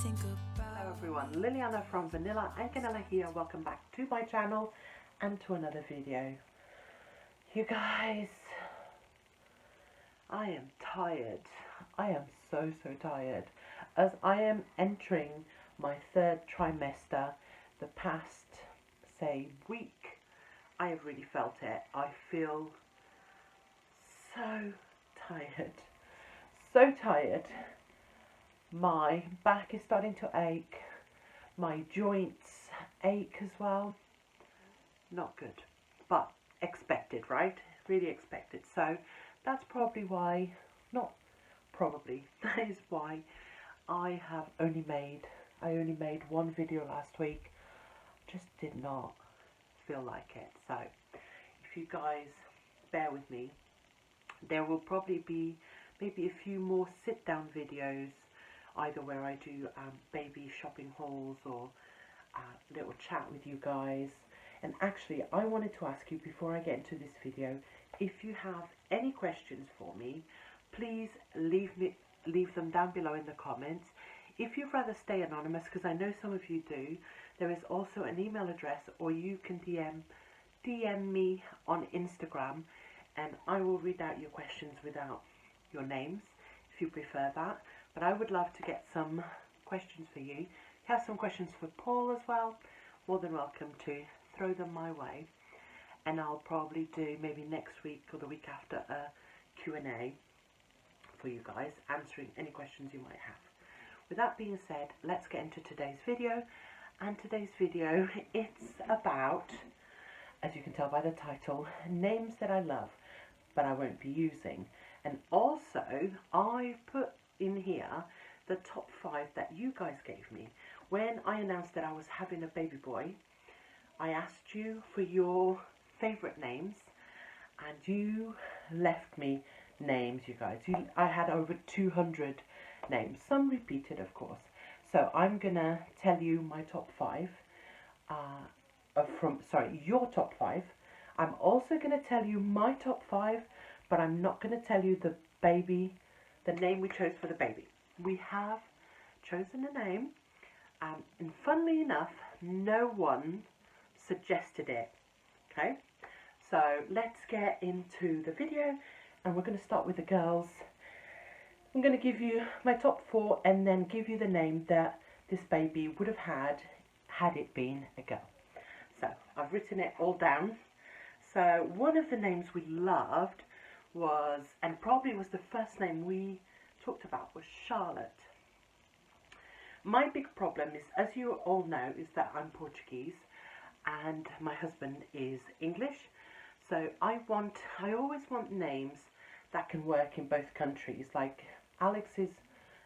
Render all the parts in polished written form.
Hello everyone, Liliana from Vanillandcanela here. Welcome back to my channel and to another video. You guys, I am tired. I am so tired. As I am entering my third trimester, the past, say, week, I have really felt it. I feel so tired. So tired. My back is starting to ache. My joints ache as well. Not good, but expected, right? Really expected. So that's probably why, not probably, that is why I only made one video last week. Just did not feel like it. So if you guys bear with me, there will probably be maybe a few more sit down videos, either where I do baby shopping hauls or a little chat with you guys. And actually, I wanted to ask you before I get into this video, if you have any questions for me, please leave them down below in the comments. If you'd rather stay anonymous, because I know some of you do, there is also an email address, or you can DM me on Instagram, and I will read out your questions without your names, if you prefer that. But I would love to get some questions for you. If you have some questions for Paul as well, more than welcome to throw them my way. And I'll probably do maybe next week or the week after a Q&A for you guys, answering any questions you might have. With that being said, let's get into today's video. And today's video, it's about, as you can tell by the title, names that I love but I won't be using. And also, I've put in here the top 5 that you guys gave me. When I announced that I was having a baby boy, I asked you for your favourite names, and you left me names, you guys. I had over 200 names, some repeated of course. So I'm gonna tell you my top 5, your top 5. I'm also gonna tell you my top 5, but I'm not gonna tell you the name we chose for the baby. We have chosen a name, and funnily enough, no one suggested it. Okay, so let's get into the video, and we're going to start with the girls. I'm going to give you my top 4 and then give you the name that this baby would have had it been a girl. So I've written it all down. So one of the names we loved was, and probably was the first name we talked about, was Charlotte. My big problem is, as you all know, is that I'm Portuguese and my husband is English. So I always want names that can work in both countries. Like Alex's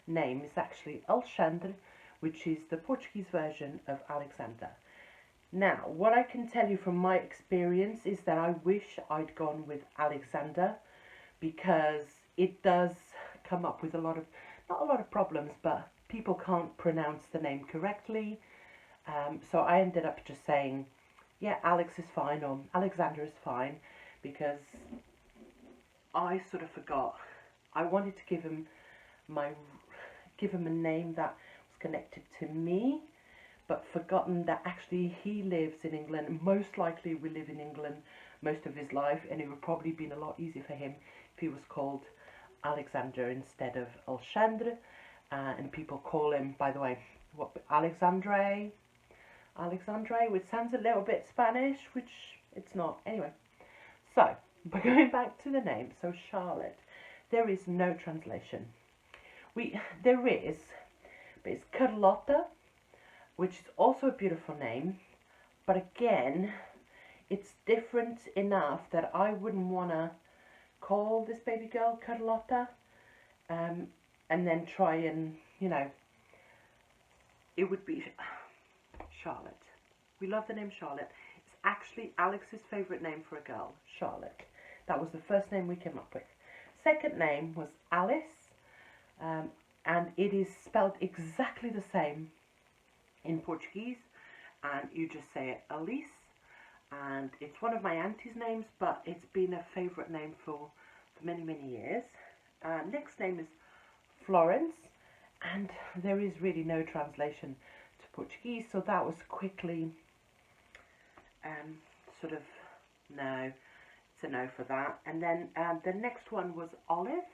name is actually Alexandre, which is the Portuguese version of Alexander. Now, what I can tell you from my experience is that I wish I'd gone with Alexander, because it does come up with not a lot of problems, but people can't pronounce the name correctly. So I ended up just saying, yeah, Alex is fine, or Alexander is fine, because I sort of forgot. I wanted to give him a name that was connected to me, but forgotten that actually he lives in England. Most likely will live in England most of his life, and it would probably been a lot easier for him if he was called Alexander instead of Alexandre. And people call him, by the way, Alexandre, which sounds a little bit Spanish, which it's not. Anyway, so but going back to the name, so Charlotte, there is no translation. There is, but it's Carlotta, which is also a beautiful name, but again, it's different enough that I wouldn't want to call this baby girl Carlotta, and then try and, it would be Charlotte. We love the name Charlotte. It's actually Alex's favourite name for a girl, Charlotte. That was the first name we came up with. Second name was Alice, and it is spelled exactly the same in Portuguese, and you just say it Alice, and it's one of my auntie's names, but it's been a favourite name for many years. Next name is Florence, and there is really no translation to Portuguese, so that was quickly sort of no, it's a no for that. And then the next one was Olive.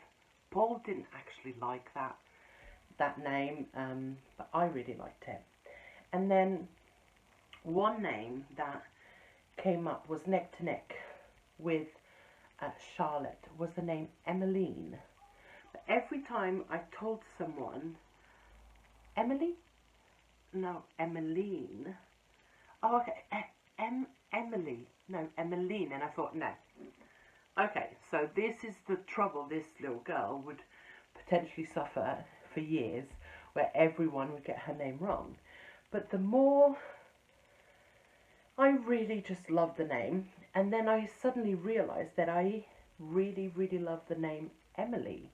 Paul didn't actually like that name, but I really liked it. And then one name that came up was neck to neck with Charlotte, was the name Emmeline. But every time I told someone, Emily? No, Emmeline. Oh, okay, Emily. No, Emmeline. And I thought, no. Okay, so this is the trouble this little girl would potentially suffer for years, where everyone would get her name wrong. But the more I really just loved the name, and then I suddenly realised that I really, really love the name Emily.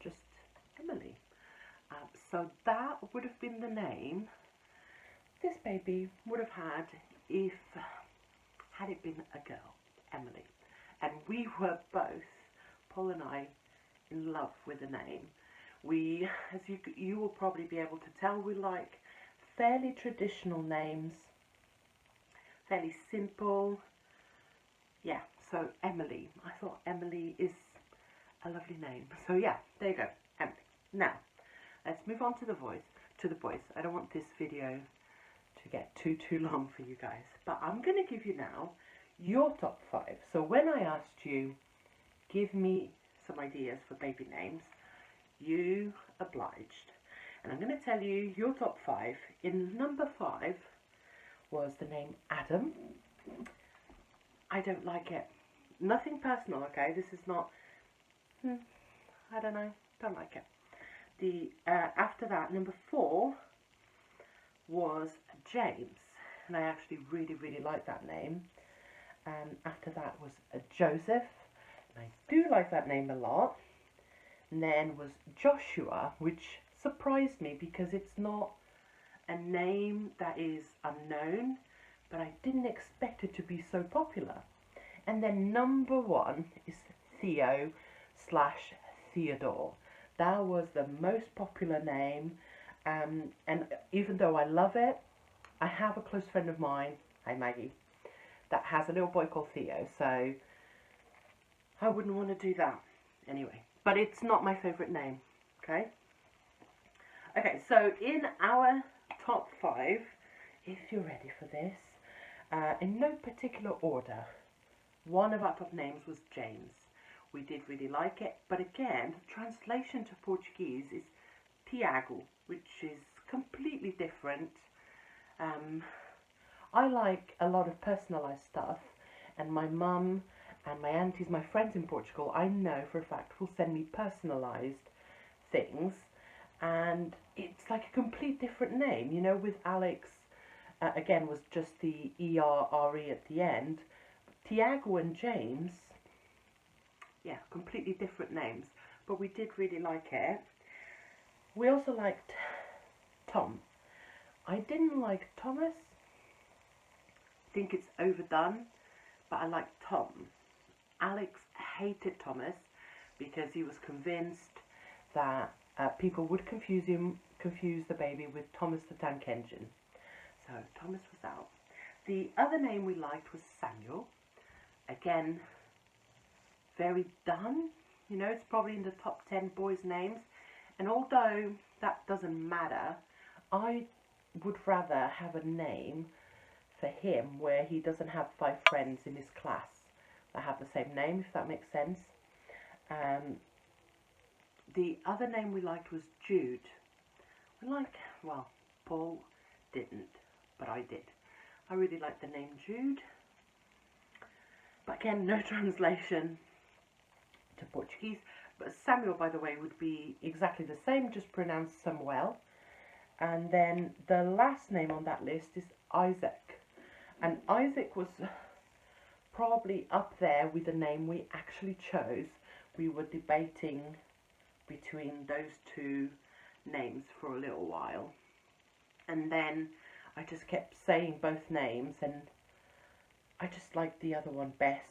Just Emily. So that would have been the name this baby would have had if had it been a girl, Emily. And we were both, Paul and I, in love with the name. We, as you will probably be able to tell, we like fairly traditional names, fairly simple. Yeah, so Emily. I thought Emily is a lovely name. So yeah, there you go, Emily. Now, let's move on to the boys. I don't want this video to get too long for you guys, but I'm going to give you now your top 5. So when I asked you, give me some ideas for baby names, you obliged. And I'm going to tell you your top 5. In number 5 was the name Adam. I don't like it. Nothing personal, okay? This is not, I don't know, don't like it. After that, number 4 was James. And I actually really, really like that name. After that was Joseph. And I do like that name a lot. And then was Joshua, which surprised me because it's not a name that is unknown, but I didn't expect it to be so popular. And then number 1 is Theo / Theodore. That was the most popular name, and even though I love it, I have a close friend of mine, hi Maggie, that has a little boy called Theo, so I wouldn't want to do that anyway. But it's not my favourite name, okay? Okay, so in our top 5, if you're ready for this, in no particular order, one of our top names was James. We did really like it, but again, the translation to Portuguese is Tiago, which is completely different. I like a lot of personalised stuff, and my mum and my aunties, my friends in Portugal, I know for a fact will send me personalised things, and it's like a complete different name. You know, with Alex, again, was just the E-R-R-E at the end. Tiago and James, yeah, completely different names, but we did really like it. We also liked Tom. I didn't like Thomas. I think it's overdone, but I like Tom. Alex hated Thomas because he was convinced that people would confuse the baby with Thomas the Tank Engine. So Thomas was out. The other name we liked was Samuel. Again, very done. You know, it's probably in the top 10 boys' names. And although that doesn't matter, I would rather have a name for him where he doesn't have 5 friends in his class that have the same name, if that makes sense. The other name we liked was Jude. Well, Paul didn't, but I did. I really liked the name Jude. But again, no translation to Portuguese. But Samuel, by the way, would be exactly the same, just pronounced Samuel. And then the last name on that list is Isaac. And Isaac was probably up there with the name we actually chose. We were debating between those 2 names for a little while. And then I just kept saying both names, and I just liked the other one best,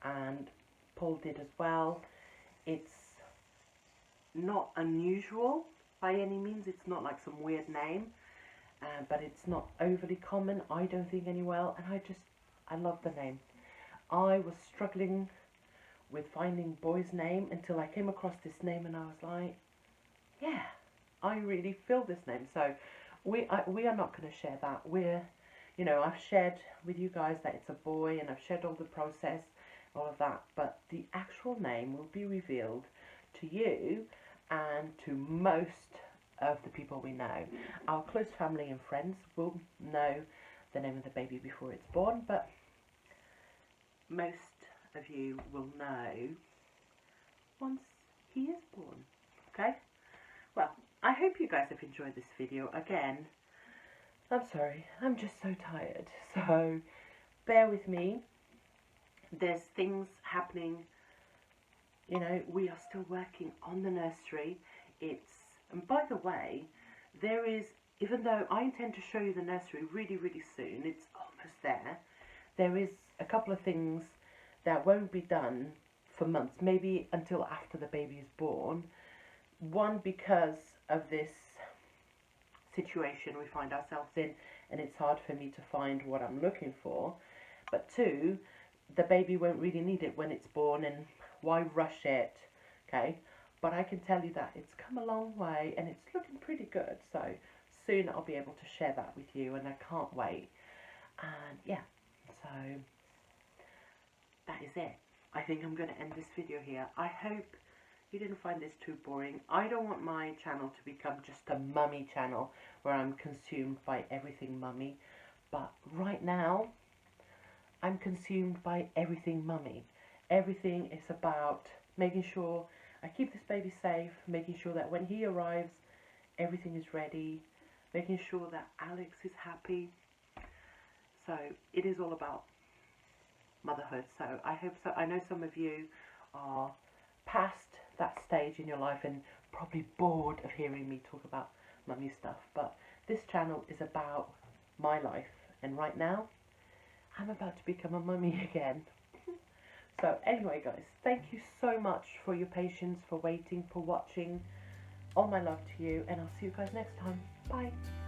and Paul did as well. It's not unusual, by any means. It's not like some weird name, but it's not overly common, I don't think, anywhere. And I love the name. I was struggling with finding boy's name until I came across this name, and I was like, yeah, I really feel this name. So we are not going to share that. I've shared with you guys that it's a boy, and I've shared all the process, all of that, but the actual name will be revealed to you and to most of the people we know. Our close family and friends will know the name of the baby before it's born, but most of you will know once he is born. Okay? Well, I hope you guys have enjoyed this video. Again, I'm sorry, I'm just so tired, so bear with me. There's things happening, we are still working on the nursery. And by the way, even though I intend to show you the nursery really, really soon, it's almost there is a couple of things that won't be done for months, maybe until after the baby is born. One, because of this situation we find ourselves in, and it's hard for me to find what I'm looking for. But two, the baby won't really need it when it's born, and why rush it, okay? But I can tell you that it's come a long way, and it's looking pretty good. So soon I'll be able to share that with you, and I can't wait. And yeah, so that is it. I think I'm going to end this video here. I hope you didn't find this too boring. I don't want my channel to become just a mummy channel where I'm consumed by everything mummy. But right now, I'm consumed by everything mummy. Everything is about making sure I keep this baby safe, making sure that when he arrives, everything is ready, making sure that Alex is happy. So it is all about motherhood. So I hope so. I know some of you are past that stage in your life and probably bored of hearing me talk about mummy stuff, but this channel is about my life, and right now I'm about to become a mummy again. So anyway guys, thank you so much for your patience, for waiting, for watching. All my love to you, and I'll see you guys next time. Bye.